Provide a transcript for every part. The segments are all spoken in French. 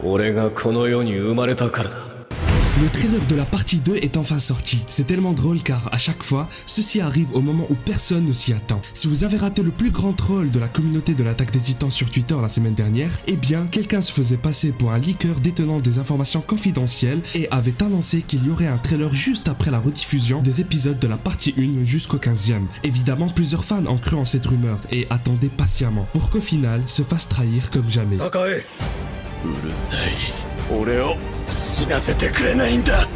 俺がこの世に生まれたからだ。 Le trailer de la partie 2 est enfin sorti. C'est tellement drôle car à chaque fois, ceci arrive au moment où personne ne s'y attend. Si vous avez raté le plus grand troll de la communauté de l'attaque des titans sur Twitter la semaine dernière, eh bien, quelqu'un se faisait passer pour un leaker détenant des informations confidentielles et avait annoncé qu'il y aurait un trailer juste après la rediffusion des épisodes de la partie 1 jusqu'au 15e. Évidemment, plusieurs fans ont cru en cette rumeur et attendaient patiemment pour qu'au final se fasse trahir comme jamais. うるさい。俺を死なせてくれないんだ。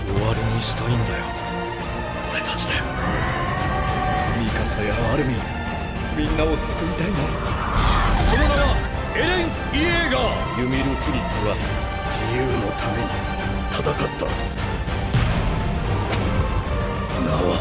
終わりにしたいんだよ。俺たちで。ミカサやアルミン、みんなを救いたいんだ。その名はエレン・イエーガー。ユミル・フリッツは自由のために戦った。名は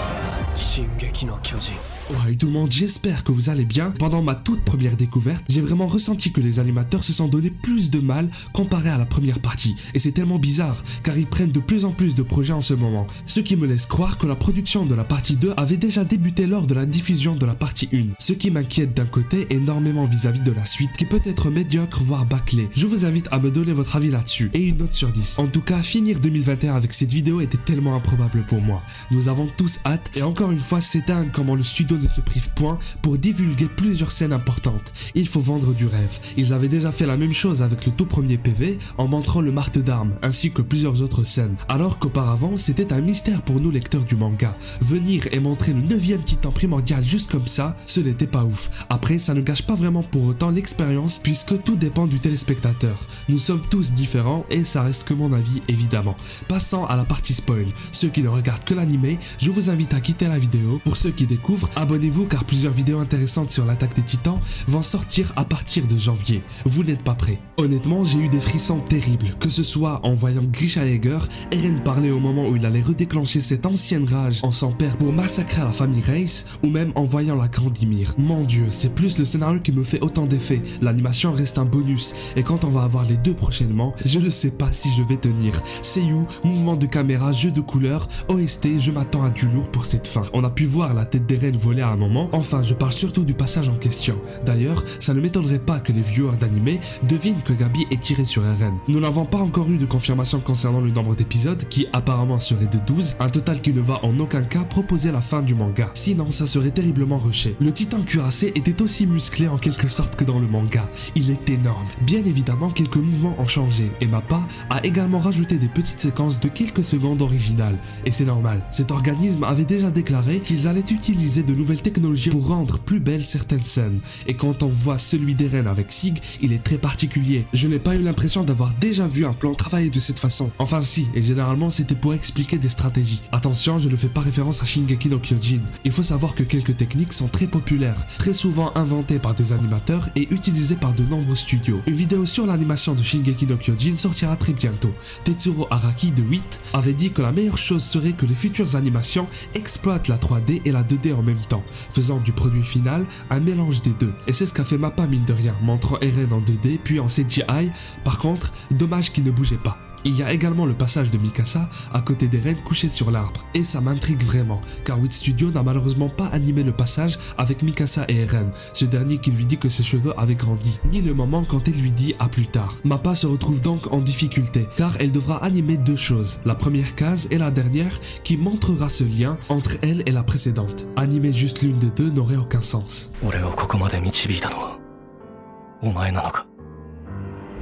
進撃の巨人。 Ouais, tout le monde, j'espère que vous allez bien. Pendant ma toute première découverte, j'ai vraiment ressenti que les animateurs se sont donné plus de mal comparé à la première partie. Et c'est tellement bizarre, car ils prennent de plus en plus de projets en ce moment. Ce qui me laisse croire que la production de la partie 2 avait déjà débuté lors de la diffusion de la partie 1. Ce qui m'inquiète d'un côté énormément vis-à-vis de la suite, qui peut être médiocre voire bâclée. Je vous invite à me donner votre avis là-dessus, et une note sur 10. En tout cas, finir 2021 avec cette vidéo était tellement improbable pour moi. Nous avons tous hâte, et encore une fois, c'est dingue comment le studio ne se prive point pour divulguer plusieurs scènes importantes. Il faut vendre du rêve. Ils avaient déjà fait la même chose avec le tout premier PV en montrant le marteau d'armes ainsi que plusieurs autres scènes. Alors qu'auparavant c'était un mystère pour nous lecteurs du manga. Venir et montrer le 9e titan primordial juste comme ça, ce n'était pas ouf. Après ça ne gâche pas vraiment pour autant l'expérience puisque tout dépend du téléspectateur. Nous sommes tous différents et ça reste que mon avis évidemment. Passant à la partie spoil. Ceux qui ne regardent que l'animé, je vous invite à quitter la vidéo. Pour ceux qui découvrent, abonnez-vous car plusieurs vidéos intéressantes sur l'attaque des titans vont sortir à partir de janvier. Vous n'êtes pas prêts. Honnêtement, j'ai eu des frissons terribles, que ce soit en voyant Grisha Jäger, Eren parler au moment où il allait redéclencher cette ancienne rage en son père pour massacrer la famille Reiss, ou même en voyant la grande Ymir. Mon dieu, c'est plus le scénario qui me fait autant d'effets, l'animation reste un bonus, et quand on va avoir les deux prochainement, je ne sais pas si je vais tenir. Seiyuu, mouvement de caméra, jeu de couleurs, OST, je m'attends à du lourd pour cette fin. On a pu voir la tête d'Eren voler à un moment. Enfin, je parle surtout du passage en question. D'ailleurs, ça ne m'étonnerait pas que les viewers d'anime devinent que Gabi est tiré sur Eren. Nous n'avons pas encore eu de confirmation concernant le nombre d'épisodes, qui apparemment serait de 12, un total qui ne va en aucun cas proposer la fin du manga. Sinon, ça serait terriblement rushé. Le titan cuirassé était aussi musclé en quelque sorte que dans le manga. Il est énorme. Bien évidemment, quelques mouvements ont changé, et Mappa a également rajouté des petites séquences de quelques secondes originales. Et c'est normal, cet organisme avait déjà déclaré qu'ils allaient utiliser de nouvelles technologies pour rendre plus belles certaines scènes. Et quand on voit celui d'Eren avec Sig, il est très particulier. Je n'ai pas eu l'impression d'avoir déjà vu un plan travaillé de cette façon. Enfin si, et généralement c'était pour expliquer des stratégies. Attention, je ne fais pas référence à Shingeki no Kyojin. Il faut savoir que quelques techniques sont très populaires, très souvent inventées par des animateurs et utilisées par de nombreux studios. Une vidéo sur l'animation de Shingeki no Kyojin sortira très bientôt. Tetsuro Araki de 8 avait dit que la meilleure chose serait que les futures animations exploitent la 3D et la 2D en même temps, faisant du produit final un mélange des deux. Et c'est ce qu'a fait Mappa mine de rien, montrant Eren en 2D puis en CGI. Par contre, dommage qu'il ne bougeait pas. Il y a également le passage de Mikasa à côté d'Eren couché sur l'arbre. Et ça m'intrigue vraiment, car Wit Studio n'a malheureusement pas animé le passage avec Mikasa et Eren, ce dernier qui lui dit que ses cheveux avaient grandi, ni le moment quand elle lui dit à plus tard. Mappa se retrouve donc en difficulté, car elle devra animer deux choses, la première case et la dernière qui montrera ce lien entre elle et la précédente. Animer juste l'une des deux n'aurait aucun sens.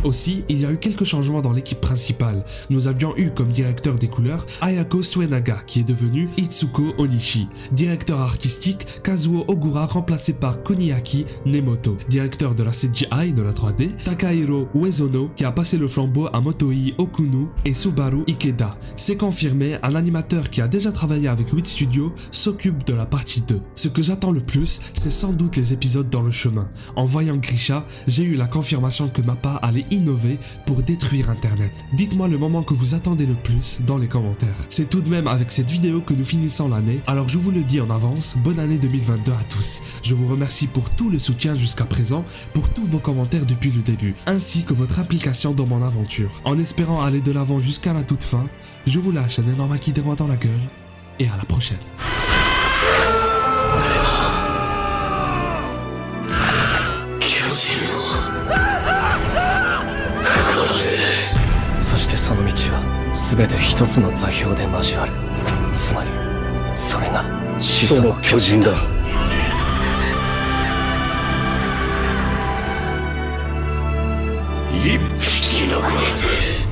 Aussi, il y a eu quelques changements dans l'équipe principale. Nous avions eu comme directeur des couleurs Ayako Suenaga qui est devenu Itsuko Onishi. Directeur artistique Kazuo Ogura remplacé par Kuniaki Nemoto. Directeur de la CGI de la 3D Takahiro Uezono qui a passé le flambeau à Motoi Okunu et Subaru Ikeda. C'est confirmé, un animateur qui a déjà travaillé avec Wit Studio s'occupe de la partie 2. Ce que j'attends le plus, c'est sans doute les épisodes dans le chemin. En voyant Grisha, j'ai eu la confirmation que Mappa allait innover pour détruire internet. Dites-moi le moment que vous attendez le plus dans les commentaires. C'est tout de même avec cette vidéo que nous finissons l'année, alors je vous le dis en avance, bonne année 2022 à tous. Je vous remercie pour tout le soutien jusqu'à présent, pour tous vos commentaires depuis le début, ainsi que votre implication dans mon aventure. En espérant aller de l'avant jusqu'à la toute fin, je vous lâche un énorme acquis des rois dans la gueule, et à la prochaine. Ah! 全て一つの座標で交わる。つまりそれが始祖の巨人だ。一匹残らず